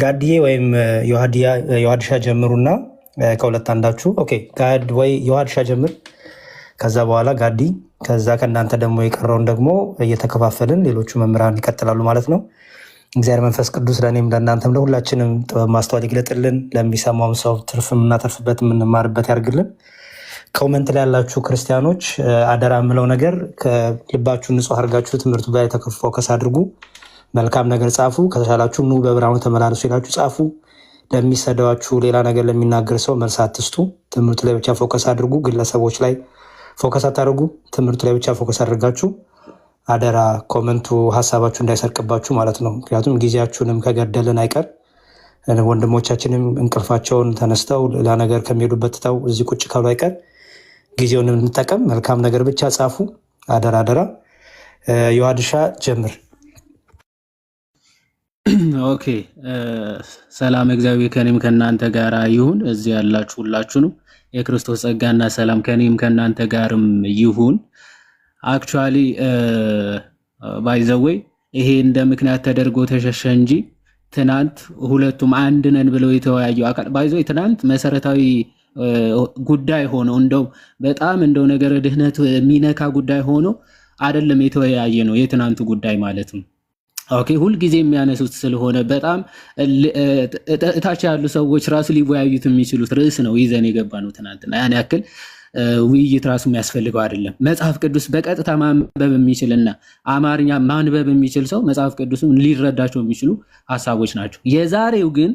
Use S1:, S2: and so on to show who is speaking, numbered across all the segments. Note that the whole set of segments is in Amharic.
S1: ጋድዬ ወይም ዮሐድሻ ጀምሩና ከሁለት አንዳችሁ ኦኬ ጋድ ወይ ዮሐድሻ ጀምር፣ ከዛ በኋላ ጋዲ፣ ከዛ ከእናንተ ደግሞ የቀረውን ደግሞ እየተከፋፈልን ሌሎቹ መምህራን ይቀጥላሉ ማለት ነው። እግዚአብሔር መንፈስ ቅዱስ ለእኔም ለእናንተም ለሁላችንም ጥበብ ማስተዋል ይግለጥልን። ለሚሰማውም ሰው ትርፍ የምናተርፍበት የምንማርበት ያርግልን። ኮመንት ላይ ያላችሁ ክርስቲያኖች አደራ የምለው ነገር ከልባችሁ ንጹህ አድርጋችሁ ትምህርቱ ላይ ፎከስ አድርጉ። መልካም ነገር ጻፉ። ከተሻላችሁ ኑ በብርሃኑ ተመላለሱ ይላችሁ ጻፉ። ለሚሰደዋችሁ ሌላ ነገር ለሚናገር ሰው መልስ አትስጡ። ትምህርቱ ላይ ብቻ ፎከስ አድርጉ። ግለሰቦች ላይ ፎከስ አታድርጉ። ትምህርቱ ላይ ብቻ ፎከስ አድርጋችሁ አደራ ኮመንቱ ሀሳባችሁ እንዳይሰርቅባችሁ ማለት ነው። ምክንያቱም ጊዜያችሁንም ከገደልን አይቀር ወንድሞቻችንም እንቅልፋቸውን ተነስተው ሌላ ነገር ከሚሄዱበት ትተው እዚህ ቁጭ ካሉ አይቀር ጊዜውን እንጠቀም። መልካም ነገር ብቻ ጻፉ። አደራ አደራ። ዮሐድሻ ጀምር።
S2: ኦኬ ሰላም እግዚአብሔር ከኔም ከናንተ ጋር ይሁን። እዚህ ያላችሁ ሁላችሁ ነው የክርስቶስ ጸጋና ሰላም ከኔም ከናንተ ጋርም ይሁን። አክቹአሊ ባይ ዘ ዌይ ይሄ እንደ ምክንያት ተደርጎ ተሸሸ እንጂ ትናንት ሁለቱም አንድ ነን ብለው የተወያዩ አካል ባይ ዘ ዌይ ትናንት መሰረታዊ ጉዳይ ሆኖ እንደው በጣም እንደው ነገር ድህነት የሚነካ ጉዳይ ሆኖ አይደለም የተወያየ ነው የትናንቱ ጉዳይ ማለት ነው። ኦኬ ሁል ጊዜ የሚያነሱት ስለሆነ በጣም እታች ያሉ ሰዎች ራሱ ሊወያዩት የሚችሉት ርዕስ ነው ይዘን የገባ ነው ትናንትና። ያን ያክል ውይይት ራሱ የሚያስፈልገው አይደለም። መጽሐፍ ቅዱስ በቀጥታ ማንበብ የሚችልና አማርኛ ማንበብ የሚችል ሰው መጽሐፍ ቅዱስን ሊረዳቸው የሚችሉ ሀሳቦች ናቸው። የዛሬው ግን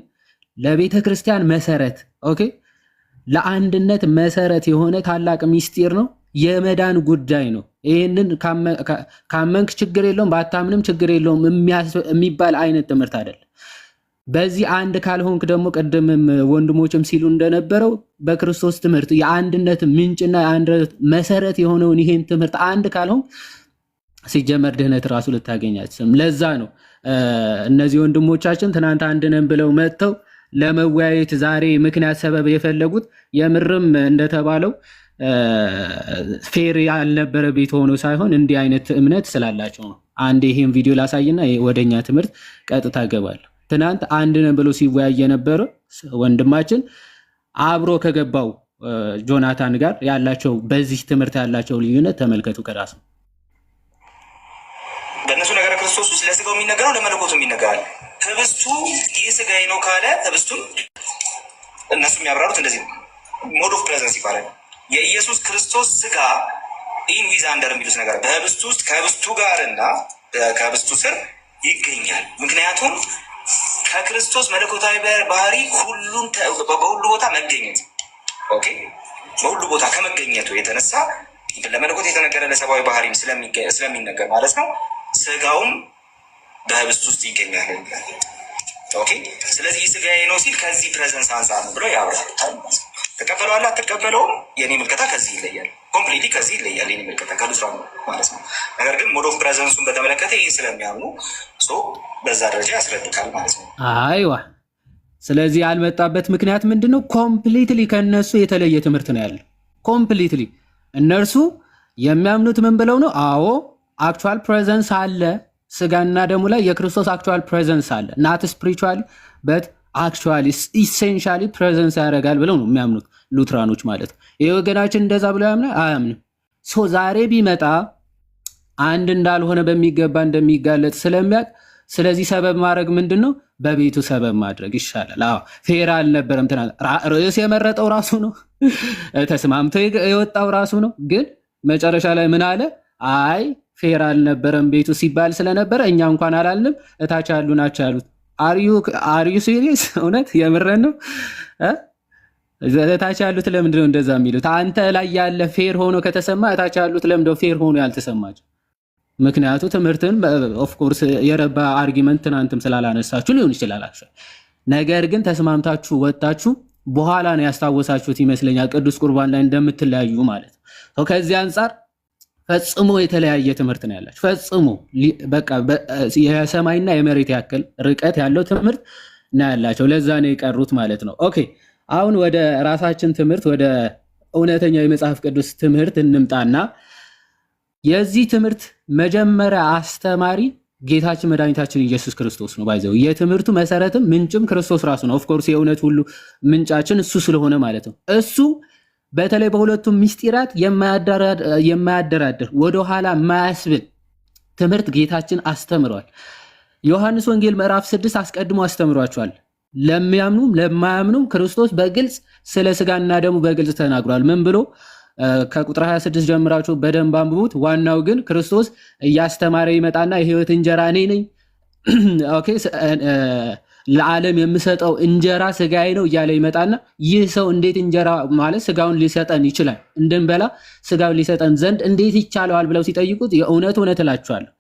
S2: ለቤተ ክርስቲያን መሰረት ኦኬ ለአንድነት መሰረት የሆነ ታላቅ ሚስጢር ነው። የመዳን ጉዳይ ነው። ይህንን ካመንክ ችግር የለውም ባታምንም ችግር የለውም የሚባል አይነት ትምህርት አይደለም። በዚህ አንድ ካልሆንክ ደግሞ ቀደምም ወንድሞችም ሲሉ እንደነበረው በክርስቶስ ትምህርት የአንድነት ምንጭና የአንድነት መሰረት የሆነውን ይሄን ትምህርት አንድ ካልሆንክ ሲጀመር ድህነት ራሱ ልታገኝ አትችልም። ለዛ ነው እነዚህ ወንድሞቻችን ትናንት አንድ ነን ብለው መጥተው ለመወያየት ዛሬ ምክንያት ሰበብ የፈለጉት የምርም እንደተባለው ፌር ያልነበረ ቤት ሆኖ ሳይሆን እንዲህ አይነት እምነት ስላላቸው ነው። አንድ ይሄን ቪዲዮ ላሳይና ወደኛ ትምህርት ቀጥታ ገባለሁ። ትናንት አንድ ነን ብሎ ሲወያይ የነበረ ወንድማችን አብሮ ከገባው ጆናታን ጋር ያላቸው በዚህ ትምህርት ያላቸው ልዩነት ተመልከቱ። ከራሱ
S3: በእነሱ ነገር ክርስቶስ ስለ ስጋው የሚነገረው ለመለኮቱ የሚነገራል። ህብስቱ ይህ ስጋዬ ነው ካለ ህብስቱን እነሱ የሚያብራሩት እንደዚህ ነው። ሞድ ኦፍ ፕሬዘንስ ይባላል። የኢየሱስ ክርስቶስ ስጋ ኢን ዊዝ አንደር የሚሉት ነገር በህብስቱ ውስጥ ከህብስቱ ጋር እና ከህብስቱ ስር ይገኛል። ምክንያቱም ከክርስቶስ መለኮታዊ ባህሪ ሁሉን በሁሉ ቦታ መገኘት ኦኬ በሁሉ ቦታ ከመገኘቱ የተነሳ ለመለኮት የተነገረ ለሰብአዊ ባህሪም ስለሚነገር ማለት ነው ስጋውም በህብስቱ ውስጥ ይገኛል። ኦኬ ስለዚህ ስጋዬ ነው ሲል ከዚህ ፕሬዘንስ አንጻር ነው ብሎ ያብራራል። ተቀበለዋለህ አትቀበለውም? የኔ ምልከታ ከዚህ ይለያል። ኮምፕሊትሊ ከዚህ ይለያል የኔ ምልከታ ከዱስራ ማለት ነው። ነገር ግን ሞድ ኦፍ ፕሬዘንሱን በተመለከተ ይህ ስለሚያምኑ በዛ ደረጃ ያስረድቃል ማለት ነው።
S2: አይዋ ስለዚህ ያልመጣበት ምክንያት ምንድነው? ኮምፕሊትሊ ከነሱ የተለየ ትምህርት ነው ያለው። ኮምፕሊትሊ እነርሱ የሚያምኑት ምን ብለው ነው? አዎ አክቹዋል ፕሬዘንስ አለ ስጋና ደሙ ላይ የክርስቶስ አክቹዋል ፕሬዘንስ አለ ናት ስፒሪቹዋሊ በት አክቹዋሊ ኢሴንሻሊ ፕሬዘንስ ያደርጋል ብለው ነው የሚያምኑት ሉትራኖች ማለት ነው። ይሄ ወገናችን እንደዛ ብለው ያምናል አያምንም። ሶ ዛሬ ቢመጣ አንድ እንዳልሆነ በሚገባ እንደሚጋለጥ ስለሚያውቅ ስለዚህ ሰበብ ማድረግ ምንድነው? በቤቱ ሰበብ ማድረግ ይሻላል። አዎ ፌር አልነበረም። ርዕስ የመረጠው ራሱ ነው፣ ተስማምቶ የወጣው ራሱ ነው። ግን መጨረሻ ላይ ምን አለ? አይ ፌር አልነበረም ቤቱ ሲባል ስለነበረ እኛ እንኳን አላልንም እታች ያሉ ናቸው ያሉት። አርዩ ሲሪየስ? እውነት የምረን ነው? እታች ያሉት ለምንድነው እንደዛ የሚሉት? አንተ ላይ ያለ ፌር ሆኖ ከተሰማ እታች ያሉት ለምንድነው ፌር ሆኖ ያልተሰማቸው? ምክንያቱ ትምህርትን ኦፍኮርስ የረባ አርጊመንት ትናንትም ስላላነሳችሁ ሊሆን ይችላል። ነገር ግን ተስማምታችሁ ወጣችሁ በኋላ ነው ያስታወሳችሁት ይመስለኛል ቅዱስ ቁርባን ላይ እንደምትለያዩ ማለት ነው። ከዚህ አንጻር ፈጽሞ የተለያየ ትምህርት ነው ያላችሁ። ፈጽሞ በቃ የሰማይና የመሬት ያክል ርቀት ያለው ትምህርት ነው ያላቸው። ለዛ ነው የቀሩት ማለት ነው። ኦኬ አሁን ወደ ራሳችን ትምህርት ወደ እውነተኛው የመጽሐፍ ቅዱስ ትምህርት እንምጣና የዚህ ትምህርት መጀመሪያ አስተማሪ ጌታችን መድኃኒታችን ኢየሱስ ክርስቶስ ነው። ባይዘው የትምህርቱ መሰረትም ምንጭም ክርስቶስ ራሱ ነው። ኦፍኮርስ የእውነት ሁሉ ምንጫችን እሱ ስለሆነ ማለት ነው። እሱ በተለይ በሁለቱም ምስጢራት የማያደራድር ወደኋላ የማያስብል ትምህርት ጌታችን አስተምሯል። ዮሐንስ ወንጌል ምዕራፍ 6 አስቀድሞ አስተምሯቸዋል። ለሚያምኑም ለማያምኑም ክርስቶስ በግልጽ ስለ ስጋና ደሙ በግልጽ ተናግሯል። ምን ብሎ? ከቁጥር 26 ጀምራችሁ በደንብ አንብቡት። ዋናው ግን ክርስቶስ እያስተማረ ይመጣና የህይወት እንጀራ እኔ ነኝ፣ ኦኬ ለዓለም የምሰጠው እንጀራ ስጋዬ ነው እያለ ይመጣና ይህ ሰው እንዴት እንጀራ ማለት ስጋውን ሊሰጠን ይችላል? እንድንበላ ስጋውን ሊሰጠን ዘንድ እንዴት ይቻለዋል ብለው ሲጠይቁት የእውነት እውነት እላችኋለሁ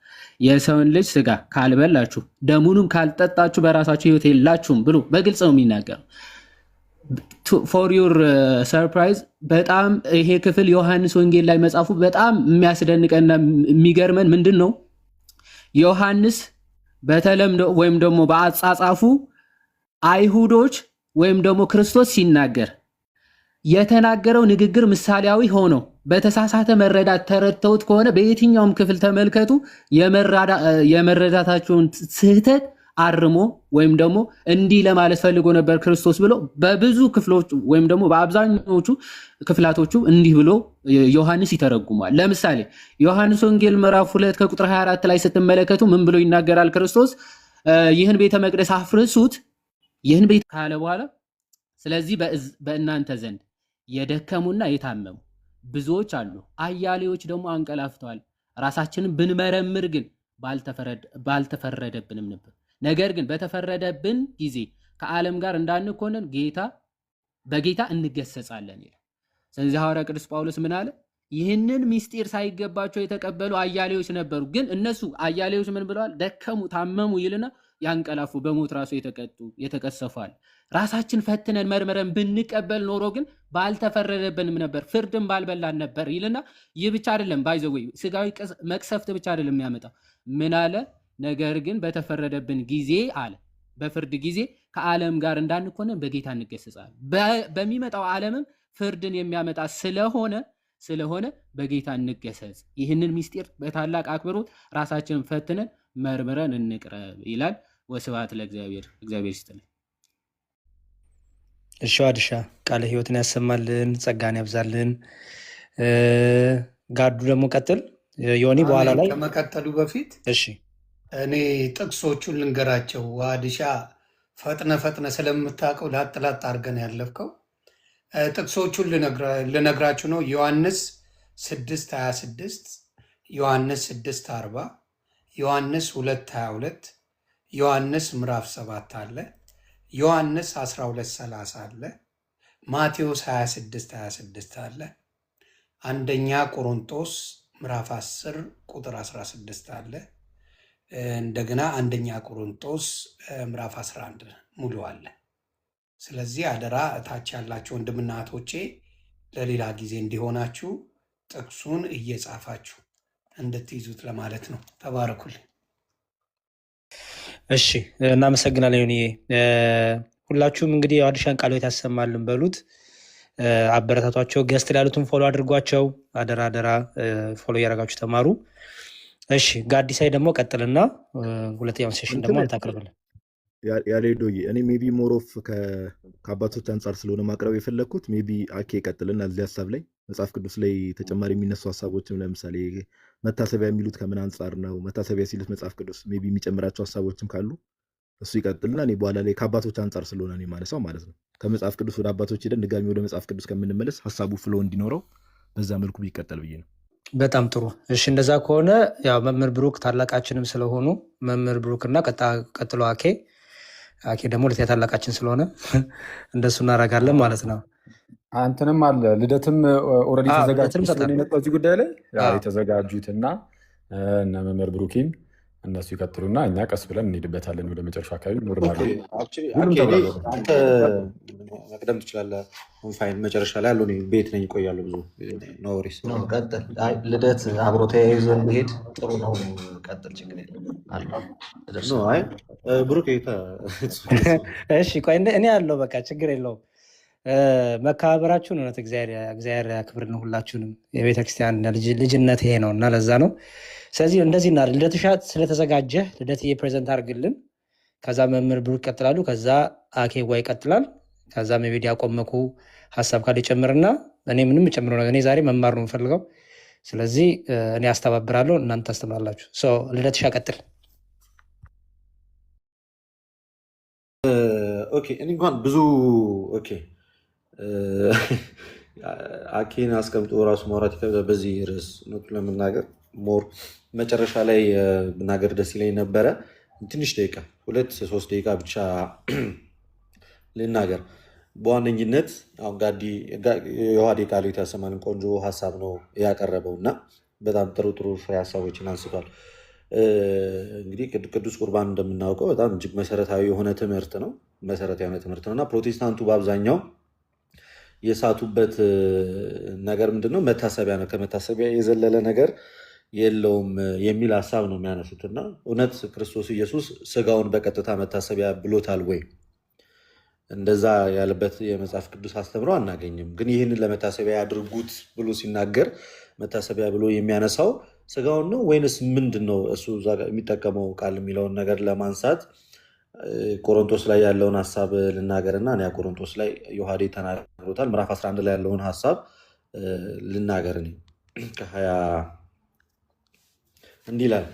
S2: የሰውን ልጅ ስጋ ካልበላችሁ ደሙንም ካልጠጣችሁ በራሳችሁ ህይወት የላችሁም ብሎ በግልጽ ነው የሚናገረው። ፎር ዩር ሰርፕራይዝ በጣም ይሄ ክፍል ዮሐንስ ወንጌል ላይ መጻፉ በጣም የሚያስደንቀና የሚገርመን ምንድን ነው? ዮሐንስ በተለምዶ ወይም ደግሞ በአጻጻፉ አይሁዶች ወይም ደግሞ ክርስቶስ ሲናገር የተናገረው ንግግር ምሳሌያዊ ሆኖ በተሳሳተ መረዳት ተረድተውት ከሆነ በየትኛውም ክፍል ተመልከቱ የመረዳታቸውን ስህተት አርሞ ወይም ደግሞ እንዲህ ለማለት ፈልጎ ነበር ክርስቶስ ብሎ በብዙ ክፍሎች ወይም ደግሞ በአብዛኞቹ ክፍላቶቹ እንዲህ ብሎ ዮሐንስ ይተረጉማል። ለምሳሌ ዮሐንስ ወንጌል ምዕራፍ 2 ከቁጥር 24 ላይ ስትመለከቱ ምን ብሎ ይናገራል ክርስቶስ? ይህን ቤተ መቅደስ አፍርሱት፣ ይህን ቤት ካለ በኋላ ስለዚህ በእናንተ ዘንድ የደከሙና የታመሙ ብዙዎች አሉ፣ አያሌዎች ደግሞ አንቀላፍተዋል። ራሳችንን ብንመረምር ግን ባልተፈረደብንም ነበር። ነገር ግን በተፈረደብን ጊዜ ከዓለም ጋር እንዳንኮነን በጌታ እንገሰጻለን ይላል። ስለዚህ ሐዋርያ ቅዱስ ጳውሎስ ምን አለ? ይህንን ምስጢር ሳይገባቸው የተቀበሉ አያሌዎች ነበሩ። ግን እነሱ አያሌዎች ምን ብለዋል? ደከሙ፣ ታመሙ ይልና ያንቀላፉ፣ በሞት ራሱ የተቀሰፏል። ራሳችን ፈትነን መርመረን ብንቀበል ኖሮ ግን ባልተፈረደብንም ነበር፣ ፍርድን ባልበላን ነበር ይልና ይህ ብቻ አይደለም፣ ባይዘወይ ስጋዊ መቅሰፍት ብቻ አይደለም የሚያመጣው። ምን አለ? ነገር ግን በተፈረደብን ጊዜ አለ በፍርድ ጊዜ ከዓለም ጋር እንዳንኮነን በጌታ እንገሰጻለን። በሚመጣው ዓለምም ፍርድን የሚያመጣ ስለሆነ በጌታ እንገሰጽ። ይህንን ምስጢር በታላቅ አክብሮት ራሳችንን ፈትነን መርምረን እንቅረብ ይላል። ወስብሐት ለእግዚአብሔር። እግዚአብሔር ይስጥልኝ።
S1: እሺ አድሻ ቃለ ሕይወትን ያሰማልን፣ ጸጋን ያብዛልን። ጋዱ ደግሞ ቀጥል። ዮኒ በኋላ ላይ
S4: ከመቀጠሉ በፊት
S1: እሺ
S4: እኔ ጥቅሶቹን ልንገራቸው። አድሻ ፈጥነ ስለምታውቀው ላጥላጥ አድርገን ያለፍከው ጥቅሶቹን ልነግራችሁ ነው። ዮሐንስ 6:26፣ ዮሐንስ 6:40፣ ዮሐንስ 2:22፣ ዮሐንስ ምዕራፍ 7 አለ፣ ዮሐንስ 12:30 አለ፣ ማቴዎስ 26:26 አለ፣ አንደኛ ቆሮንቶስ ምዕራፍ 10 ቁጥር 16 አለ፣ እንደገና አንደኛ ቆሮንቶስ ምዕራፍ 11 ሙሉ አለ። ስለዚህ አደራ እታች ያላችሁ ወንድምና እህቶቼ ለሌላ ጊዜ እንዲሆናችሁ ጥቅሱን እየጻፋችሁ እንድትይዙት ለማለት ነው። ተባረኩልኝ።
S1: እሺ እናመሰግናለን ዮኒ። ሁላችሁም እንግዲህ የአዲሻን ቃል ሕይወት ያሰማልን በሉት፣ አበረታቷቸው። ገስት ላይ ያሉትን ፎሎ አድርጓቸው። አደራ አደራ ፎሎ እያደረጋችሁ ተማሩ። እሺ ጋዲሳይ ደግሞ ቀጥልና ሁለተኛውን ሴሽን ደግሞ አንታቅርብልን።
S5: ያሌዶዬ እኔ ሜቢ ሞሮፍ ከአባቶች አንጻር ስለሆነ ማቅረብ የፈለግኩት ሜቢ አኬ ቀጥልና እዚህ ሀሳብ ላይ መጽሐፍ ቅዱስ ላይ ተጨማሪ የሚነሱ ሀሳቦችም ለምሳሌ መታሰቢያ የሚሉት ከምን አንጻር ነው፣ መታሰቢያ ሲሉት መጽሐፍ ቅዱስ ሜቢ የሚጨምራቸው ሀሳቦችም ካሉ እሱ ይቀጥልና እኔ በኋላ ላይ ከአባቶች አንጻር ስለሆነ እኔ ማነሳው ማለት ነው። ከመጽሐፍ ቅዱስ ወደ አባቶች ሄደን ድጋሚ ወደ መጽሐፍ ቅዱስ ከምንመለስ ሀሳቡ ፍሎ እንዲኖረው በዛ መልኩ ቢቀጠል ብዬ ነው።
S1: በጣም ጥሩ። እሺ እንደዛ ከሆነ ያው መምህር ብሩክ ታላቃችንም ስለሆኑ መምህር ብሩክና ቀጥሎ አኬ ደግሞ ሁለተኛ ታላቃችን ስለሆነ እንደሱ እናደርጋለን ማለት ነው።
S6: አንተንም አለ ልደትም ኦልሬዲ ተዘጋጁት ስለሚመጣው እዚህ ጉዳይ ላይ የተዘጋጁትና እነ መምህር ብሩኪን እነሱ ይቀጥሉና እኛ ቀስ ብለን እንሄድበታለን ወደ መጨረሻ አካባቢ ኖርማል።
S7: አንተ መቅደም ትችላለህ። ፋይን መጨረሻ ላይ ያለው ቤት ነኝ ይቆያሉ። ብዙ ኖሪስ ቀጥል። ልደት አብሮ ተያይዞ መሄድ ጥሩ ነው። ቀጥል፣ ችግር የለም።
S5: ብሩክ
S1: እሺ ቆይ እኔ ያለው በቃ ችግር የለውም። መከባበራችሁን እውነት እግዚአብሔር ያክብርን ሁላችሁንም። የቤተክርስቲያን ልጅነት ይሄ ነው እና ለዛ ነው። ስለዚህ እንደዚህ እና ልደትሻ ስለተዘጋጀህ ልደትዬ ፕሬዘንት አድርግልን። ከዛ መምህር ብሩክ ይቀጥላሉ። ከዛ አኬዋ ይቀጥላል። ከዛ ሜቤድ ያቆመኩ ሀሳብ ካለ ይጨምርና እኔ ምንም ጨምረው ነገር እኔ ዛሬ መማር ነው የምፈልገው። ስለዚህ እኔ አስተባብራለሁ፣ እናንተ ታስተምራላችሁ። ልደትሻ ቀጥል።
S7: ኦኬ እኔ እንኳን ብዙ ኦኬ አኬን አስቀምጦ ራሱ ማውራት ይከብዳል በዚህ ርዕስ። እውነቱን ለመናገር ሞር መጨረሻ ላይ ብናገር ደስ ይለኝ ነበረ። ትንሽ ደቂቃ 2-3 ደቂቃ ብቻ ልናገር። በዋነኝነት አሁን የዮሐዴ ቃሉ የተሰማንን ቆንጆ ሀሳብ ነው ያቀረበው እና በጣም ጥሩ ጥሩ ፍሬ ሀሳቦችን አንስቷል። እንግዲህ ቅዱስ ቁርባን እንደምናውቀው በጣም እጅግ መሰረታዊ የሆነ ትምህርት ነው እና ፕሮቴስታንቱ በአብዛኛው የሳቱበት ነገር ምንድነው? መታሰቢያ ነው። ከመታሰቢያ የዘለለ ነገር የለውም የሚል ሀሳብ ነው የሚያነሱት እና እውነት ክርስቶስ ኢየሱስ ስጋውን በቀጥታ መታሰቢያ ብሎታል ወይ? እንደዛ ያለበት የመጽሐፍ ቅዱስ አስተምሮ አናገኝም። ግን ይህንን ለመታሰቢያ ያድርጉት ብሎ ሲናገር መታሰቢያ ብሎ የሚያነሳው ስጋውን ነው ወይንስ ምንድን ነው? እሱ የሚጠቀመው ቃል የሚለውን ነገር ለማንሳት ቆሮንቶስ ላይ ያለውን ሀሳብ ልናገርና እኔ ቆሮንቶስ ላይ ዮሐዴ ተናግሮታል። ምዕራፍ 11 ላይ ያለውን ሀሳብ ልናገር። እኔ እንዲህ ይላል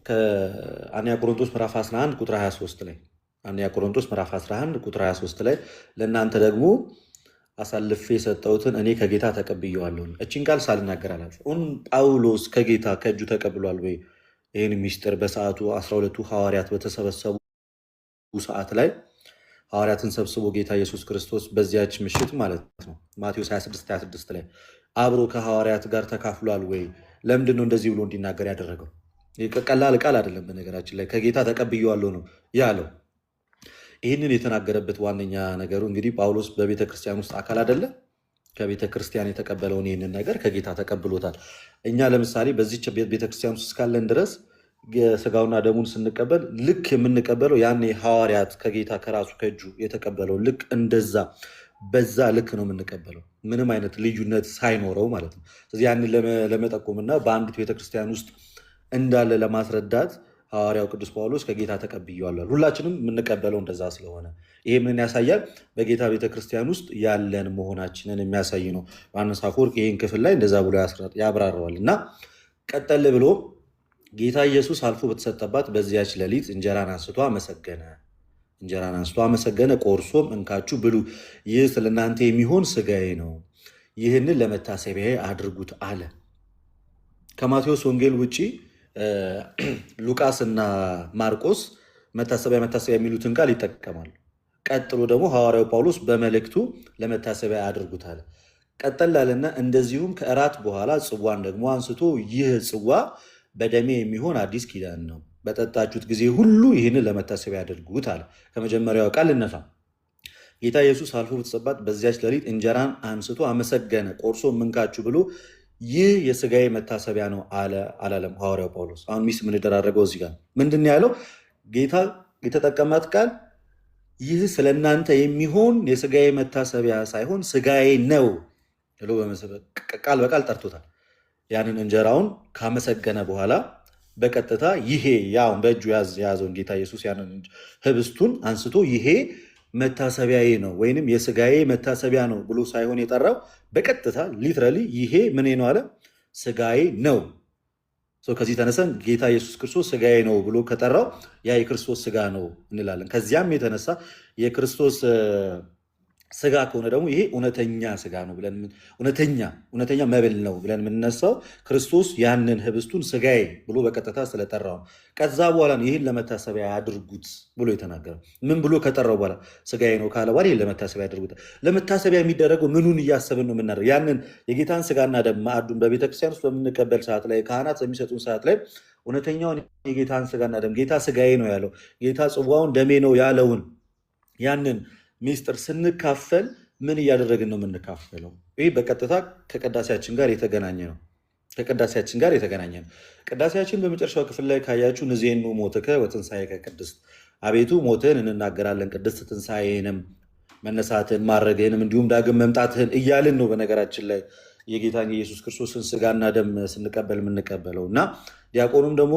S7: ከአንያ ቆሮንቶስ ምዕራፍ 11 ቁጥር 23 ላይ አንያ ቆሮንቶስ ምዕራፍ 11 ቁጥር 23 ላይ ለእናንተ ደግሞ አሳልፌ የሰጠሁትን እኔ ከጌታ ተቀብዬዋለሁ። እችን ቃል ሳልናገር አላልፍም። ጳውሎስ ከጌታ ከእጁ ተቀብሏል ወይ? ይህን ሚስጥር በሰዓቱ 12ቱ ሐዋርያት በተሰበሰቡ ሰዓት ላይ ሐዋርያትን ሰብስቦ ጌታ ኢየሱስ ክርስቶስ በዚያች ምሽት ማለት ነው ማቴዎስ 26 ላይ አብሮ ከሐዋርያት ጋር ተካፍሏል ወይ? ለምንድን ነው እንደዚህ ብሎ እንዲናገር ያደረገው? ቀላል ቃል አይደለም። በነገራችን ላይ ከጌታ ተቀብዬዋለሁ ነው ያለው። ይህንን የተናገረበት ዋነኛ ነገሩ እንግዲህ ጳውሎስ በቤተ ክርስቲያን ውስጥ አካል አይደለ? ከቤተ ክርስቲያን የተቀበለውን ይህንን ነገር ከጌታ ተቀብሎታል። እኛ ለምሳሌ በዚች ቤተክርስቲያን ውስጥ እስካለን ድረስ የስጋውና ደሙን ስንቀበል ልክ የምንቀበለው ያኔ ሐዋርያት ከጌታ ከራሱ ከእጁ የተቀበለው ልክ እንደዛ በዛ ልክ ነው የምንቀበለው፣ ምንም አይነት ልዩነት ሳይኖረው ማለት ነው። ስለዚህ ያንን ለመጠቆምና በአንዲት ቤተክርስቲያን ውስጥ እንዳለ ለማስረዳት ሐዋርያው ቅዱስ ጳውሎስ ከጌታ ተቀብዬዋለሁ። ሁላችንም የምንቀበለው እንደዛ ስለሆነ ይሄ ምን ያሳያል? በጌታ ቤተክርስቲያን ውስጥ ያለን መሆናችንን የሚያሳይ ነው። ዮሐንስ አፈወርቅ ይህን ክፍል ላይ እንደዛ ብሎ ያብራረዋል እና ቀጠል ብሎ ጌታ ኢየሱስ አልፎ በተሰጠባት በዚያች ሌሊት እንጀራን አንስቶ አመሰገነ፣ ቆርሶም እንካችሁ ብሉ፣ ይህ ስለ እናንተ የሚሆን ስጋዬ ነው፣ ይህንን ለመታሰቢያዬ አድርጉት አለ። ከማቴዎስ ወንጌል ውጭ ሉቃስ እና ማርቆስ መታሰቢያ የሚሉትን ቃል ይጠቀማሉ። ቀጥሎ ደግሞ ሐዋርያው ጳውሎስ በመልእክቱ ለመታሰቢያ አድርጉት አለ። ቀጠል አለና እንደዚሁም ከእራት በኋላ ጽዋን ደግሞ አንስቶ ይህ ጽዋ በደሜ የሚሆን አዲስ ኪዳን ነው፣ በጠጣችሁት ጊዜ ሁሉ ይህንን ለመታሰቢያ ያድርጉት አለ። ከመጀመሪያው ቃል እነሳ ጌታ ኢየሱስ አልፎ በተሰጠባት በዚያች ሌሊት እንጀራን አንስቶ አመሰገነ፣ ቆርሶ እንካችሁ ብሎ ይህ የስጋዬ መታሰቢያ ነው አላለም ሐዋርያው ጳውሎስ። አሁን ሚስ የምንደራረገው እዚህ ጋር ምንድን ያለው? ጌታ የተጠቀማት ቃል ይህ ስለ እናንተ የሚሆን የስጋዬ መታሰቢያ ሳይሆን ስጋዬ ነው ብሎ ቃል በቃል ጠርቶታል። ያንን እንጀራውን ካመሰገነ በኋላ በቀጥታ ይሄ ያውን በእጁ የያዘውን ጌታ ኢየሱስ ያንን ህብስቱን አንስቶ ይሄ መታሰቢያዬ ነው ወይንም የስጋዬ መታሰቢያ ነው ብሎ ሳይሆን የጠራው በቀጥታ ሊትራሊ ይሄ ምን ነው አለ፣ ስጋዬ ነው። ከዚህ ተነሰን ጌታ ኢየሱስ ክርስቶስ ስጋዬ ነው ብሎ ከጠራው ያ የክርስቶስ ስጋ ነው እንላለን። ከዚያም የተነሳ የክርስቶስ ስጋ ከሆነ ደግሞ ይሄ እውነተኛ ስጋ ነው ብለን እውነተኛ መብል ነው ብለን የምንነሳው ክርስቶስ ያንን ህብስቱን ስጋዬ ብሎ በቀጥታ ስለጠራው ነው። ከዛ በኋላ ነው ይህን ለመታሰቢያ ያድርጉት ብሎ የተናገረው። ምን ብሎ ከጠራው በኋላ ስጋዬ ነው ካለ በኋላ ይህን ለመታሰቢያ ያድርጉት። ለመታሰቢያ የሚደረገው ምኑን እያሰብን ነው የምናደርገው? ያንን የጌታን ስጋና ደም ማዕዱን በቤተክርስቲያን ውስጥ በምንቀበል ሰዓት ላይ ካህናት በሚሰጡን ሰዓት ላይ እውነተኛውን የጌታን ስጋና ደም ጌታ ስጋዬ ነው ያለው ጌታ ጽዋውን ደሜ ነው ያለውን ያንን ሚስጥር ስንካፈል ምን እያደረግን ነው የምንካፈለው? ይህ በቀጥታ ከቅዳሴያችን ጋር የተገናኘ ነው። ቅዳሴያችን በመጨረሻው ክፍል ላይ ካያችሁ ንዜኑ ሞትከ ወትንሣኤከ ቅድስት፣ አቤቱ ሞትህን እንናገራለን ቅድስት ትንሣኤንም መነሳትህን ማድረግህንም እንዲሁም ዳግም መምጣትህን እያልን ነው። በነገራችን ላይ የጌታን የኢየሱስ ክርስቶስን ስጋና ደም ስንቀበል የምንቀበለው እና ዲያቆኑም ደግሞ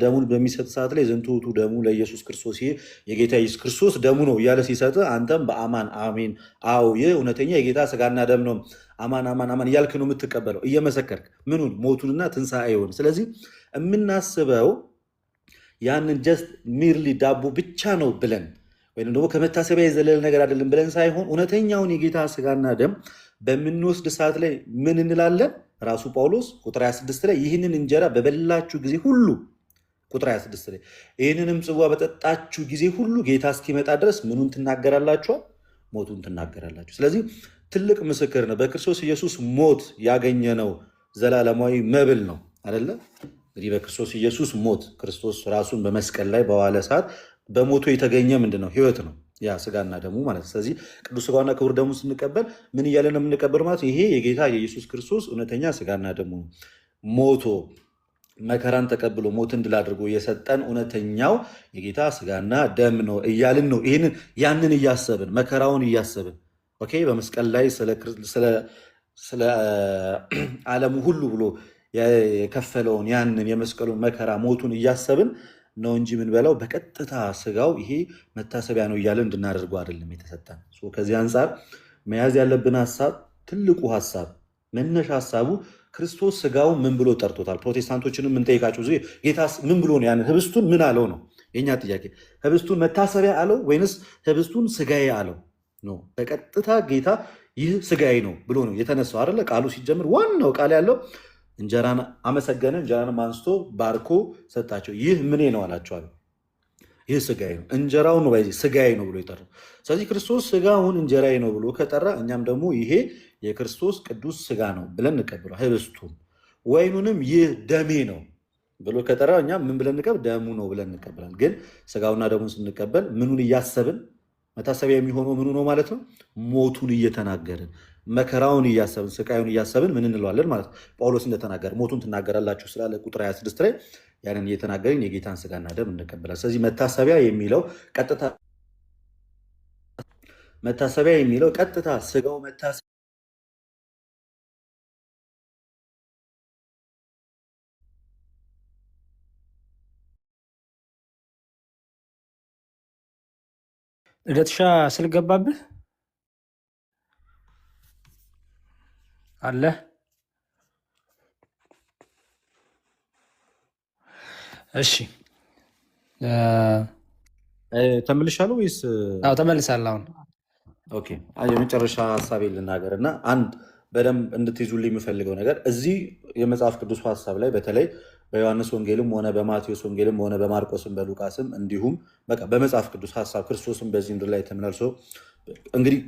S7: ደሙን በሚሰጥ ሰዓት ላይ ዝንቱ ውእቱ ደሙ ለኢየሱስ ክርስቶስ፣ ይሄ የጌታ ኢየሱስ ክርስቶስ ደሙ ነው እያለ ሲሰጥ አንተም በአማን አሜን፣ አዎ ይህ እውነተኛ የጌታ ስጋና ደም ነው፣ አማን አማን አማን እያልክ ነው የምትቀበለው፣ እየመሰከርክ ምኑን ሞቱንና ትንሣኤውን። ስለዚህ የምናስበው ያንን ጀስት ሚርሊ ዳቦ ብቻ ነው ብለን ወይም ደግሞ ከመታሰቢያ የዘለለ ነገር አይደለም ብለን ሳይሆን እውነተኛውን የጌታ ስጋና ደም በምንወስድ ሰዓት ላይ ምን እንላለን? ራሱ ጳውሎስ ቁጥር 26 ላይ ይህንን እንጀራ በበላችሁ ጊዜ ሁሉ፣ ቁጥር 26 ላይ ይህንንም ጽዋ በጠጣችሁ ጊዜ ሁሉ ጌታ እስኪመጣ ድረስ ምኑን ትናገራላችኋል? ሞቱን ትናገራላችሁ። ስለዚህ ትልቅ ምስክር ነው። በክርስቶስ ኢየሱስ ሞት ያገኘነው ዘላለማዊ መብል ነው አይደለ? እንግዲህ በክርስቶስ ኢየሱስ ሞት ክርስቶስ ራሱን በመስቀል ላይ በዋለ ሰዓት በሞቱ የተገኘ ምንድን ነው? ህይወት ነው፣ ያ ስጋና ደሙ ማለት ነው። ስለዚህ ቅዱስ ስጋውና ክቡር ደሙ ስንቀበል ምን እያለን ነው የምንቀበል ማለት ነው? ይሄ የጌታ የኢየሱስ ክርስቶስ እውነተኛ ስጋና ደሙ ነው። ሞቶ መከራን ተቀብሎ ሞትን ድል አድርጎ የሰጠን እውነተኛው የጌታ ስጋና ደም ነው እያልን ነው። ይህንን ያንን እያሰብን መከራውን እያሰብን ኦኬ፣ በመስቀል ላይ ስለ ዓለሙ ሁሉ ብሎ የከፈለውን ያንን የመስቀሉን መከራ ሞቱን እያሰብን ነው እንጂ የምንበላው በቀጥታ ስጋው ይሄ መታሰቢያ ነው እያለን እንድናደርገው አይደለም የተሰጠን። ከዚህ አንጻር መያዝ ያለብን ሀሳብ ትልቁ ሀሳብ መነሻ ሀሳቡ ክርስቶስ ስጋውን ምን ብሎ ጠርቶታል? ፕሮቴስታንቶችንም የምንጠይቃቸው ጌታ ምን ብሎ ነው? ያንን ህብስቱን ምን አለው ነው የኛ ጥያቄ። ህብስቱን መታሰቢያ አለው ወይንስ ህብስቱን ስጋዬ አለው ነው? በቀጥታ ጌታ ይህ ስጋዬ ነው ብሎ ነው የተነሳው አይደለ? ቃሉ ሲጀምር ዋናው ቃል ያለው እንጀራን አመሰገነ፣ እንጀራንም አንስቶ ባርኮ ሰጣቸው። ይህ ምኔ ነው አላቸዋል። ይህ ስጋዬ ነው። እንጀራውን ነው ስጋዬ ነው ብሎ የጠራው። ስለዚህ ክርስቶስ ስጋውን እንጀራዬ ነው ብሎ ከጠራ እኛም ደግሞ ይሄ የክርስቶስ ቅዱስ ስጋ ነው ብለን እንቀበለው። ህብስቱን ወይኑንም ይህ ደሜ ነው ብሎ ከጠራ እኛም ምን ብለን እንቀበል? ደሙ ነው ብለን እንቀበላል። ግን ስጋውና ደሙን ስንቀበል ምኑን እያሰብን መታሰቢያ የሚሆነው ምኑ ነው ማለት ነው? ሞቱን እየተናገርን መከራውን እያሰብን ስቃዩን እያሰብን ምን እንለዋለን ማለት ነው? ጳውሎስ እንደተናገረ ሞቱን ትናገራላችሁ ስላለ ቁጥር 26 ላይ ያንን እየተናገርን የጌታን ስጋና ደም እንቀበላለን። ስለዚህ መታሰቢያ የሚለው ቀጥታ ስጋው መታሰቢያ
S1: ልደትሻ ስልክ ገባብህ አለ። እሺ
S7: ተመልሻለሁ ወይስ?
S1: አዎ ተመልሳለሁ። አሁን
S7: ኦኬ፣ የመጨረሻ ሀሳቤ ልናገር እና አንድ በደንብ እንድትይዙልኝ የምፈልገው ነገር እዚህ የመጽሐፍ ቅዱስ ሀሳብ ላይ በተለይ በዮሐንስ ወንጌልም ሆነ በማቴዎስ ወንጌልም ሆነ በማርቆስም በሉቃስም እንዲሁም በቃ በመጽሐፍ ቅዱስ ሀሳብ ክርስቶስም በዚህ ምድር ላይ ተመላልሶ እንግዲህ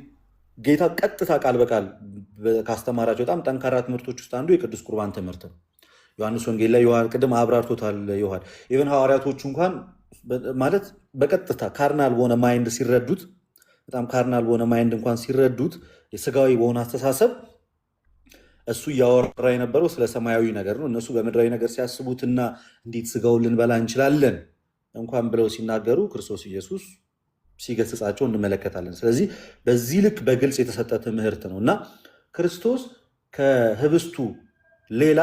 S7: ጌታ ቀጥታ ቃል በቃል ካስተማራቸው በጣም ጠንካራ ትምህርቶች ውስጥ አንዱ የቅዱስ ቁርባን ትምህርት ነው። ዮሐንስ ወንጌል ላይ ቅድም አብራርቶታል ዮሐን። ኢቨን ሐዋርያቶቹ እንኳን ማለት በቀጥታ ካርናል በሆነ ማይንድ ሲረዱት በጣም ካርናል በሆነ ማይንድ እንኳን ሲረዱት የስጋዊ በሆነ አስተሳሰብ እሱ እያወራ የነበረው ስለ ሰማያዊ ነገር ነው። እነሱ በምድራዊ ነገር ሲያስቡትና እንዴት ስጋውን ልንበላ እንችላለን እንኳን ብለው ሲናገሩ ክርስቶስ ኢየሱስ ሲገስጻቸው እንመለከታለን። ስለዚህ በዚህ ልክ በግልጽ የተሰጠ ትምህርት ነው እና ክርስቶስ ከህብስቱ ሌላ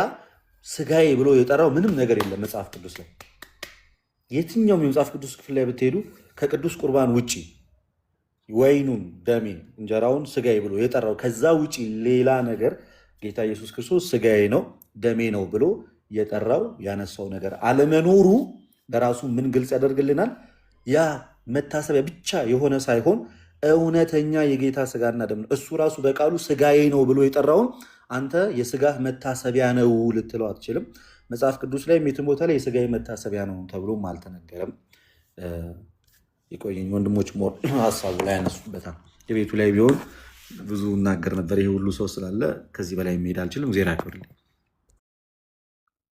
S7: ስጋዬ ብሎ የጠራው ምንም ነገር የለም መጽሐፍ ቅዱስ ላይ። የትኛውም የመጽሐፍ ቅዱስ ክፍል ላይ ብትሄዱ ከቅዱስ ቁርባን ውጭ ወይኑን ደሜን፣ እንጀራውን ስጋዬ ብሎ የጠራው ከዛ ውጭ ሌላ ነገር ጌታ ኢየሱስ ክርስቶስ ስጋዬ ነው ደሜ ነው ብሎ የጠራው ያነሳው ነገር አለመኖሩ በራሱ ምን ግልጽ ያደርግልናል? ያ መታሰቢያ ብቻ የሆነ ሳይሆን እውነተኛ የጌታ ስጋና ደም ነው። እሱ ራሱ በቃሉ ስጋዬ ነው ብሎ የጠራውን አንተ የስጋህ መታሰቢያ ነው ልትለው አትችልም። መጽሐፍ ቅዱስ ላይ የትም ቦታ ላይ የስጋዬ መታሰቢያ ነው ተብሎም አልተነገረም። የቆየኝ ወንድሞች ሞር ሀሳቡ ላይ ያነሱበታል። የቤቱ ላይ ቢሆን ብዙ እናገር ነበር። ይሄ ሁሉ ሰው ስላለ ከዚህ በላይ መሄድ አልችልም። ዜና ያክብርልኝ።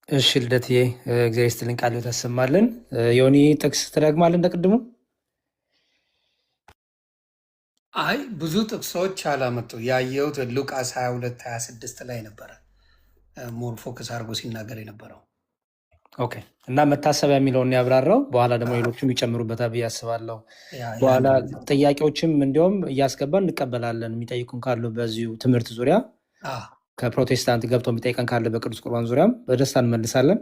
S1: እሺ ልደትዬ እግዚአብሔር ይስጥልን፣ ቃል ታሰማልን። ዮኒ ጥቅስ ትደግማለህ እንደቅድሙ?
S4: አይ ብዙ ጥቅሶች አላመጡ። ያየሁት ሉቃስ 22 26 ላይ ነበረ ሞር ፎከስ አድርጎ ሲናገር የነበረው።
S1: ኦኬ። እና መታሰቢያ የሚለውን ያብራራው በኋላ ደግሞ ሌሎችም ይጨምሩበታል ብዬ አስባለሁ። በኋላ ጥያቄዎችም እንዲሁም እያስገባን እንቀበላለን። የሚጠይቁን ካሉ በዚሁ ትምህርት ዙሪያ ከፕሮቴስታንት ገብቶ የሚጠይቀን ካለ በቅዱስ ቁርባን ዙሪያም በደስታ እንመልሳለን።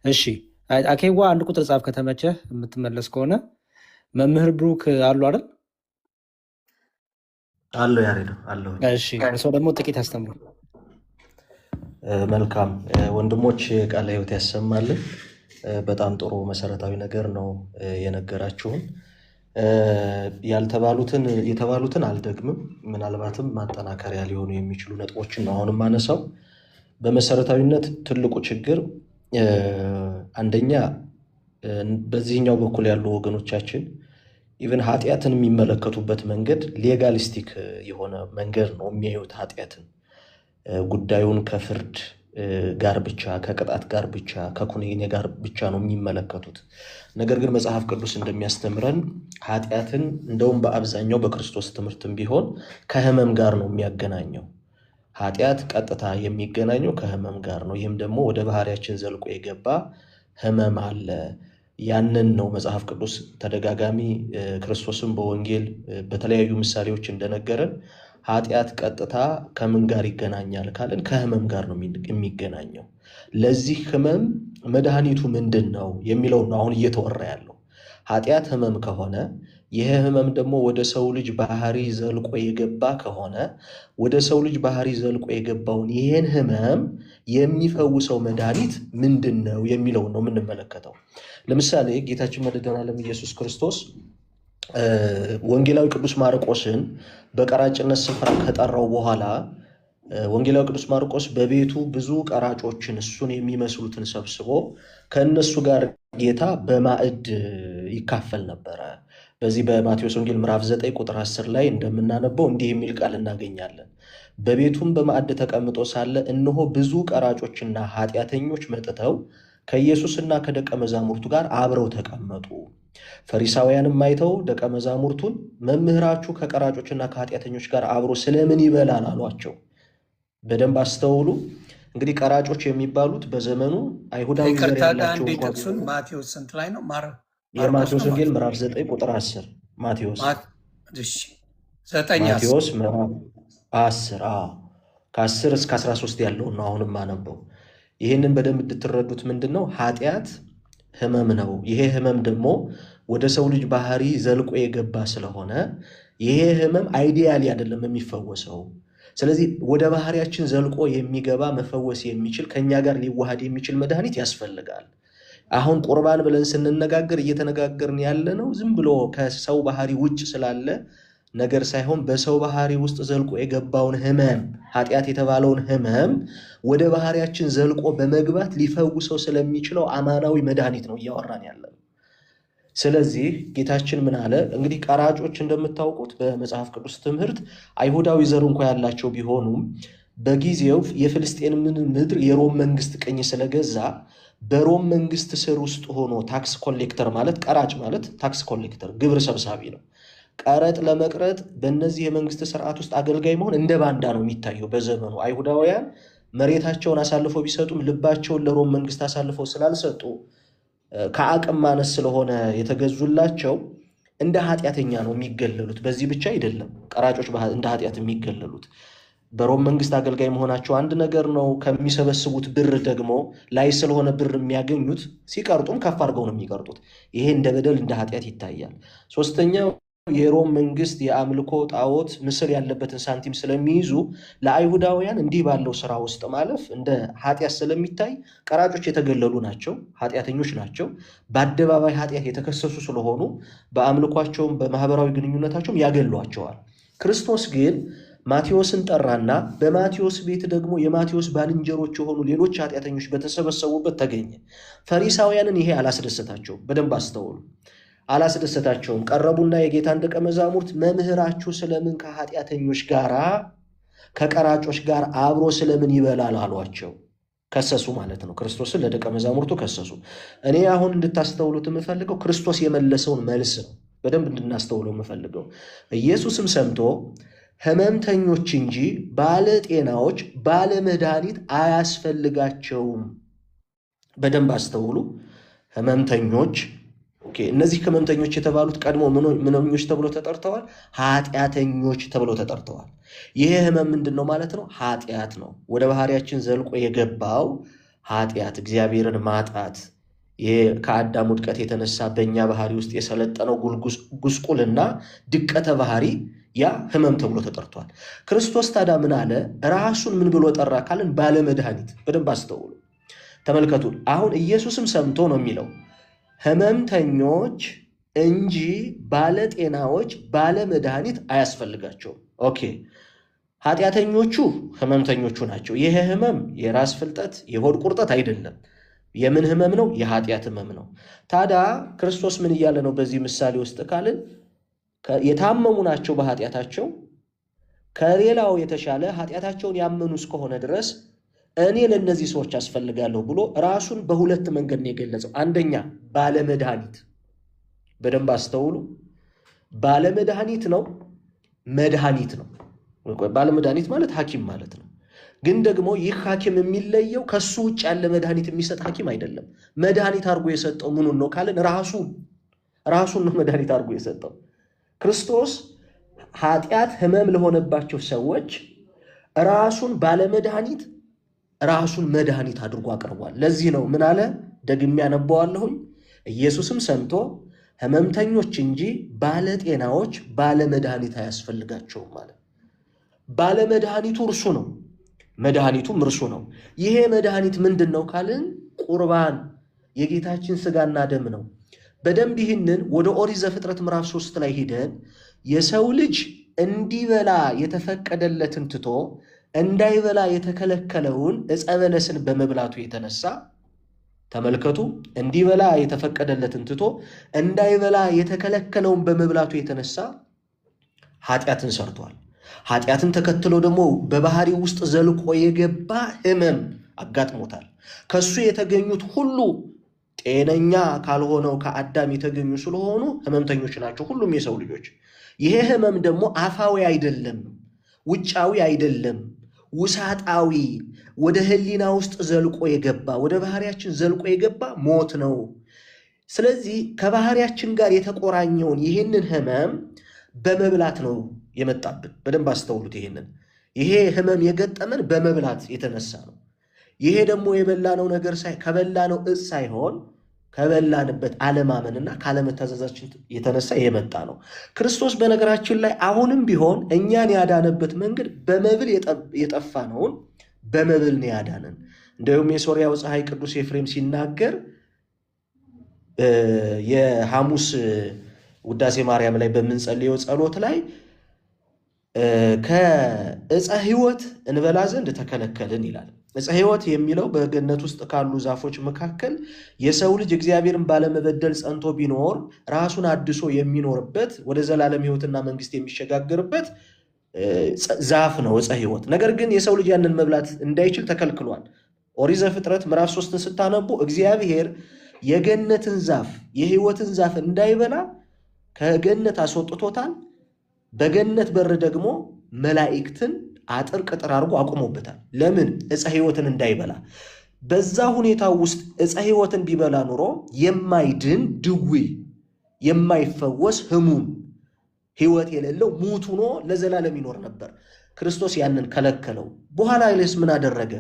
S1: እሺ አኬዋ አንድ ቁጥር ጻፍ ከተመቸህ የምትመለስ ከሆነ። መምህር ብሩክ አሉ አይደል?
S7: አለው ያሬድ አለው።
S1: እሺ እርስዎ ደግሞ ጥቂት ያስተምሩ።
S7: መልካም ወንድሞች፣ ቃለ ሕይወት ያሰማልን። በጣም ጥሩ መሰረታዊ ነገር ነው የነገራችሁን። የተባሉትን አልደግምም። ምናልባትም ማጠናከሪያ ሊሆኑ የሚችሉ ነጥቦችን ነው አሁንም ማነሳው። በመሰረታዊነት ትልቁ ችግር አንደኛ በዚህኛው በኩል ያሉ ወገኖቻችን ኢቨን ኃጢአትን የሚመለከቱበት መንገድ ሌጋሊስቲክ የሆነ መንገድ ነው የሚያዩት። ኃጢአትን ጉዳዩን ከፍርድ ጋር ብቻ፣ ከቅጣት ጋር ብቻ፣ ከኩነኔ ጋር ብቻ ነው የሚመለከቱት። ነገር ግን መጽሐፍ ቅዱስ እንደሚያስተምረን ኃጢአትን እንደውም በአብዛኛው በክርስቶስ ትምህርትም ቢሆን ከህመም ጋር ነው የሚያገናኘው። ኃጢአት ቀጥታ የሚገናኘው ከህመም ጋር ነው። ይህም ደግሞ ወደ ባህሪያችን ዘልቆ የገባ ህመም አለ። ያንን ነው መጽሐፍ ቅዱስ ተደጋጋሚ ክርስቶስም በወንጌል በተለያዩ ምሳሌዎች እንደነገረን ኃጢአት ቀጥታ ከምን ጋር ይገናኛል ካለን ከህመም ጋር ነው የሚገናኘው። ለዚህ ህመም መድኃኒቱ ምንድን ነው የሚለው ነው አሁን እየተወራ ያለው። ኃጢአት ህመም ከሆነ ይህ ህመም ደግሞ ወደ ሰው ልጅ ባህሪ ዘልቆ የገባ ከሆነ ወደ ሰው ልጅ ባህሪ ዘልቆ የገባውን ይህን ህመም የሚፈውሰው መድኃኒት ምንድን ነው የሚለውን ነው የምንመለከተው። ለምሳሌ ጌታችን መድኃኔዓለም ኢየሱስ ክርስቶስ ወንጌላዊ ቅዱስ ማርቆስን በቀራጭነት ስፍራ ከጠራው በኋላ ወንጌላዊ ቅዱስ ማርቆስ በቤቱ ብዙ ቀራጮችን እሱን የሚመስሉትን ሰብስቦ ከእነሱ ጋር ጌታ በማዕድ ይካፈል ነበረ። በዚህ በማቴዎስ ወንጌል ምዕራፍ 9 ቁጥር 10 ላይ እንደምናነበው እንዲህ የሚል ቃል እናገኛለን። በቤቱም በማዕድ ተቀምጦ ሳለ እነሆ ብዙ ቀራጮችና ኃጢአተኞች መጥተው ከኢየሱስና ከደቀ መዛሙርቱ ጋር አብረው ተቀመጡ። ፈሪሳውያንም አይተው ደቀ መዛሙርቱን መምህራችሁ ከቀራጮችና ከኃጢአተኞች ጋር አብሮ ስለምን ይበላል አሏቸው። በደንብ አስተውሉ። እንግዲህ ቀራጮች የሚባሉት በዘመኑ አይሁዳዊ ዘር ያላቸው
S4: ጥቅሱን ማቴዎስ ስንት ላይ ነው?
S7: የማቴዎስ ወንጌል ምዕራፍ 9 ቁጥር 10 ማቴዎስ ምዕራፍ 10 ከ10 እስከ 13 ያለውን ነው አሁንም አነበው። ይህንን በደንብ እንድትረዱት ምንድነው ኃጢአት ህመም ነው። ይሄ ህመም ደግሞ ወደ ሰው ልጅ ባህሪ ዘልቆ የገባ ስለሆነ ይሄ ህመም አይዲያሊ አይደለም የሚፈወሰው። ስለዚህ ወደ ባህሪያችን ዘልቆ የሚገባ መፈወስ የሚችል ከኛ ጋር ሊዋሃድ የሚችል መድኃኒት ያስፈልጋል። አሁን ቁርባን ብለን ስንነጋገር እየተነጋገርን ያለ ነው ዝም ብሎ ከሰው ባህሪ ውጭ ስላለ ነገር ሳይሆን በሰው ባህሪ ውስጥ ዘልቆ የገባውን ህመም፣ ኃጢአት የተባለውን ህመም ወደ ባህሪያችን ዘልቆ በመግባት ሊፈውሰው ስለሚችለው አማናዊ መድኃኒት ነው እያወራን ያለ ነው። ስለዚህ ጌታችን ምን አለ? እንግዲህ ቀራጮች እንደምታውቁት በመጽሐፍ ቅዱስ ትምህርት አይሁዳዊ ዘር እንኳ ያላቸው ቢሆኑም በጊዜው የፍልስጤን ምድር የሮም መንግስት ቅኝ ስለገዛ በሮም መንግስት ስር ውስጥ ሆኖ ታክስ ኮሌክተር ማለት ቀራጭ ማለት ታክስ ኮሌክተር ግብር ሰብሳቢ ነው። ቀረጥ ለመቅረጥ በእነዚህ የመንግስት ስርዓት ውስጥ አገልጋይ መሆን እንደ ባንዳ ነው የሚታየው። በዘመኑ አይሁዳውያን መሬታቸውን አሳልፈው ቢሰጡም ልባቸውን ለሮም መንግስት አሳልፈው ስላልሰጡ ከአቅም ማነስ ስለሆነ የተገዙላቸው እንደ ኃጢአተኛ ነው የሚገለሉት። በዚህ ብቻ አይደለም ቀራጮች እንደ ኃጢአት የሚገለሉት። በሮም መንግስት አገልጋይ መሆናቸው አንድ ነገር ነው። ከሚሰበስቡት ብር ደግሞ ላይ ስለሆነ ብር የሚያገኙት ሲቀርጡም ከፍ አድርገው ነው የሚቀርጡት። ይሄ እንደ በደል እንደ ኃጢአት ይታያል። ሶስተኛው የሮም መንግስት የአምልኮ ጣዖት ምስል ያለበትን ሳንቲም ስለሚይዙ ለአይሁዳውያን እንዲህ ባለው ስራ ውስጥ ማለፍ እንደ ኃጢአት ስለሚታይ ቀራጮች የተገለሉ ናቸው፣ ኃጢአተኞች ናቸው። በአደባባይ ኃጢአት የተከሰሱ ስለሆኑ በአምልኳቸውም በማህበራዊ ግንኙነታቸውም ያገሏቸዋል። ክርስቶስ ግን ማቴዎስን ጠራና በማቴዎስ ቤት ደግሞ የማቴዎስ ባልንጀሮች የሆኑ ሌሎች ኃጢአተኞች በተሰበሰቡበት ተገኘ። ፈሪሳውያንን ይሄ አላስደሰታቸውም። በደንብ አስተውሉ። አላስደሰታቸውም። ቀረቡና የጌታን ደቀ መዛሙርት መምህራችሁ ስለምን ከኃጢአተኞች ጋር ከቀራጮች ጋር አብሮ ስለምን ይበላል አሏቸው። ከሰሱ ማለት ነው። ክርስቶስን ለደቀ መዛሙርቱ ከሰሱ። እኔ አሁን እንድታስተውሉት የምፈልገው ክርስቶስ የመለሰውን መልስ ነው። በደንብ እንድናስተውለው የምፈልገው ኢየሱስም ሰምቶ ህመምተኞች እንጂ ባለጤናዎች ባለመድኃኒት አያስፈልጋቸውም
S8: በደንብ አስተውሉ። ህመምተኞች እነዚህ ህመምተኞች የተባሉት ቀድሞ ምንኞች ተብሎ ተጠርተዋል? ኃጢአተኞች ተብሎ ተጠርተዋል። ይሄ ህመም ምንድን ነው ማለት ነው? ኃጢአት ነው። ወደ ባህሪያችን ዘልቆ የገባው ኃጢአት፣ እግዚአብሔርን ማጣት፣ ይሄ ከአዳም ውድቀት የተነሳ በእኛ ባህሪ ውስጥ የሰለጠነው ጉስቁልና፣ ድቀተ ባህሪ፣ ያ ህመም ተብሎ ተጠርቷል። ክርስቶስ ታዲያ ምን አለ? ራሱን ምን ብሎ ጠራ ካልን ባለመድኃኒት። በደንብ አስተውሉ፣ ተመልከቱ። አሁን ኢየሱስም ሰምቶ ነው የሚለው ህመምተኞች እንጂ ባለጤናዎች ባለመድኃኒት አያስፈልጋቸውም። ኃጢአተኞቹ ህመምተኞቹ ናቸው። ይሄ ህመም የራስ ፍልጠት የሆድ ቁርጠት አይደለም። የምን ህመም ነው? የኃጢአት ህመም ነው። ታዲያ ክርስቶስ ምን እያለ ነው በዚህ ምሳሌ ውስጥ ካልን የታመሙ ናቸው በኃጢአታቸው፣ ከሌላው የተሻለ ኃጢአታቸውን ያመኑ እስከሆነ ድረስ እኔ ለእነዚህ ሰዎች አስፈልጋለሁ ብሎ ራሱን በሁለት መንገድ ነው የገለጸው። አንደኛ ባለመድኃኒት፣ በደንብ አስተውሉ። ባለመድኃኒት ነው፣ መድኃኒት ነው። ባለመድኃኒት ማለት ሐኪም ማለት ነው። ግን ደግሞ ይህ ሐኪም የሚለየው ከሱ ውጭ ያለ መድኃኒት የሚሰጥ ሐኪም አይደለም። መድኃኒት አድርጎ የሰጠው ምኑን ነው ካልን ራሱን ነው መድኃኒት አድርጎ የሰጠው። ክርስቶስ ኃጢአት ህመም ለሆነባቸው ሰዎች ራሱን ባለመድኃኒት ራሱን መድኃኒት አድርጎ አቅርቧል። ለዚህ ነው ምን አለ? ደግሜ ያነበዋለሁኝ። ኢየሱስም ሰምቶ ህመምተኞች እንጂ ባለጤናዎች ባለመድኃኒት አያስፈልጋቸውም ማለት። ባለመድኃኒቱ እርሱ ነው፣ መድኃኒቱም እርሱ ነው። ይሄ መድኃኒት ምንድን ነው ካልን ቁርባን፣ የጌታችን ስጋና ደም ነው። በደንብ ይህንን ወደ ኦሪት ዘፍጥረት ምዕራፍ 3 ላይ ሄደን የሰው ልጅ እንዲበላ የተፈቀደለትን ትቶ እንዳይበላ የተከለከለውን ዕፀ በለስን በመብላቱ የተነሳ ተመልከቱ፣ እንዲበላ የተፈቀደለትን ትቶ እንዳይበላ የተከለከለውን በመብላቱ የተነሳ ኃጢአትን ሰርቷል። ኃጢአትን ተከትሎ ደግሞ በባህሪው ውስጥ ዘልቆ የገባ ህመም አጋጥሞታል። ከሱ የተገኙት ሁሉ ጤነኛ ካልሆነው ከአዳም የተገኙ ስለሆኑ ህመምተኞች ናቸው ሁሉም የሰው ልጆች። ይሄ ህመም ደግሞ አፋዊ አይደለም፣ ውጫዊ አይደለም፣ ውሳጣዊ፣ ወደ ህሊና ውስጥ ዘልቆ የገባ ወደ ባህሪያችን ዘልቆ የገባ ሞት ነው። ስለዚህ ከባህሪያችን ጋር የተቆራኘውን ይህንን ህመም በመብላት ነው የመጣብን። በደንብ አስተውሉት። ይሄ ህመም የገጠመን በመብላት የተነሳ ነው። ይሄ ደግሞ የበላነው ነገር ከበላነው እጽ ሳይሆን ከበላንበት አለማመንና ካለመታዘዛችን የተነሳ የመጣ ነው። ክርስቶስ በነገራችን ላይ አሁንም ቢሆን እኛን ያዳነበት መንገድ በመብል የጠፋነውን በመብል ነው ያዳነን። እንዲሁም የሶርያው ፀሐይ ቅዱስ ኤፍሬም ሲናገር የሐሙስ ውዳሴ ማርያም ላይ በምንጸልየው ጸሎት ላይ ከዕፀ ሕይወት እንበላ ዘንድ ተከለከልን ይላል። ዕፀ ሕይወት የሚለው በገነት ውስጥ ካሉ ዛፎች መካከል የሰው ልጅ እግዚአብሔርን ባለመበደል ጸንቶ ቢኖር ራሱን አድሶ የሚኖርበት ወደ ዘላለም ሕይወትና መንግስት የሚሸጋገርበት ዛፍ ነው ዕፀ ሕይወት። ነገር ግን የሰው ልጅ ያንን መብላት እንዳይችል ተከልክሏል። ኦሪት ዘፍጥረት ምዕራፍ 3ን ስታነቡ እግዚአብሔር የገነትን ዛፍ የሕይወትን ዛፍ እንዳይበላ ከገነት አስወጥቶታል። በገነት በር ደግሞ መላእክትን አጥር ቅጥር አድርጎ አቁሞበታል። ለምን? ዕፀ ሕይወትን እንዳይበላ። በዛ ሁኔታ ውስጥ ዕፀ ሕይወትን ቢበላ ኑሮ የማይድን ድዊ፣ የማይፈወስ ህሙም፣ ሕይወት የሌለው ሙት ሆኖ ለዘላለም ይኖር ነበር። ክርስቶስ ያንን ከለከለው። በኋላ ላይስ ምን አደረገ?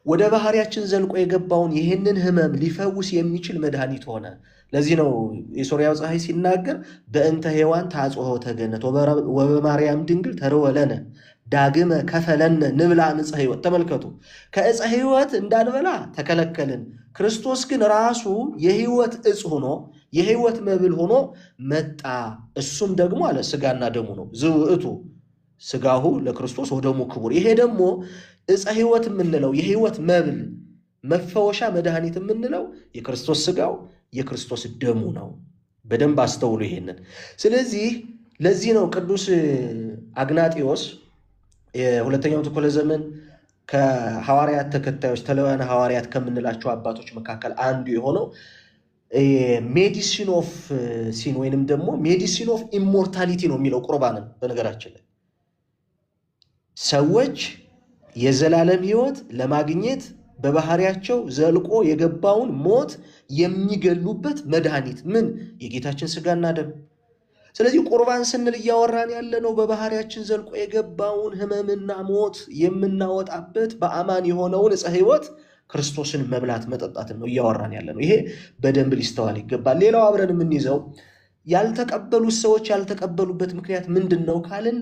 S8: ወደ ባህሪያችን ዘልቆ የገባውን ይህንን ህመም ሊፈውስ የሚችል መድኃኒት ሆነ። ለዚህ ነው የሶርያው ፀሐይ ሲናገር በእንተ ሔዋን ታጽሖተ ገነት ወበማርያም ድንግል ተርወለነ ዳግመ ከፈለነ ንብላ ዕፀ ሕይወት። ተመልከቱ፣ ከዕፀ ሕይወት እንዳንበላ ተከለከልን። ክርስቶስ ግን ራሱ የሕይወት ዕፅ ሆኖ የሕይወት መብል ሆኖ መጣ። እሱም ደግሞ አለ ስጋና ደሙ ነው። ዝውእቱ ስጋሁ ለክርስቶስ ወደሙ ክቡር። ይሄ ደግሞ ዕፀ ሕይወት የምንለው የሕይወት መብል መፈወሻ መድኃኒት የምንለው የክርስቶስ ስጋው የክርስቶስ ደሙ ነው። በደንብ አስተውሉ ይሄንን። ስለዚህ ለዚህ ነው ቅዱስ አግናጢዮስ የሁለተኛው ክፍለ ዘመን ከሐዋርያት ተከታዮች ተለዋና ሐዋርያት ከምንላቸው አባቶች መካከል አንዱ የሆነው ሜዲሲን ኦፍ ሲን ወይንም ደግሞ ሜዲሲን ኦፍ ኢሞርታሊቲ ነው የሚለው ቁርባንን። በነገራችን ላይ ሰዎች የዘላለም ሕይወት ለማግኘት በባህሪያቸው ዘልቆ የገባውን ሞት የሚገሉበት መድኃኒት ምን? የጌታችን ስጋና ደም። ስለዚህ ቁርባን ስንል እያወራን ያለነው በባህሪያችን ዘልቆ የገባውን ሕመምና ሞት የምናወጣበት በአማን የሆነውን ዕፀ ሕይወት ክርስቶስን መብላት መጠጣትን ነው እያወራን ያለነው። ይሄ በደንብ ሊስተዋል ይገባል። ሌላው አብረን የምንይዘው ያልተቀበሉት ሰዎች ያልተቀበሉበት ምክንያት ምንድን ነው ካልን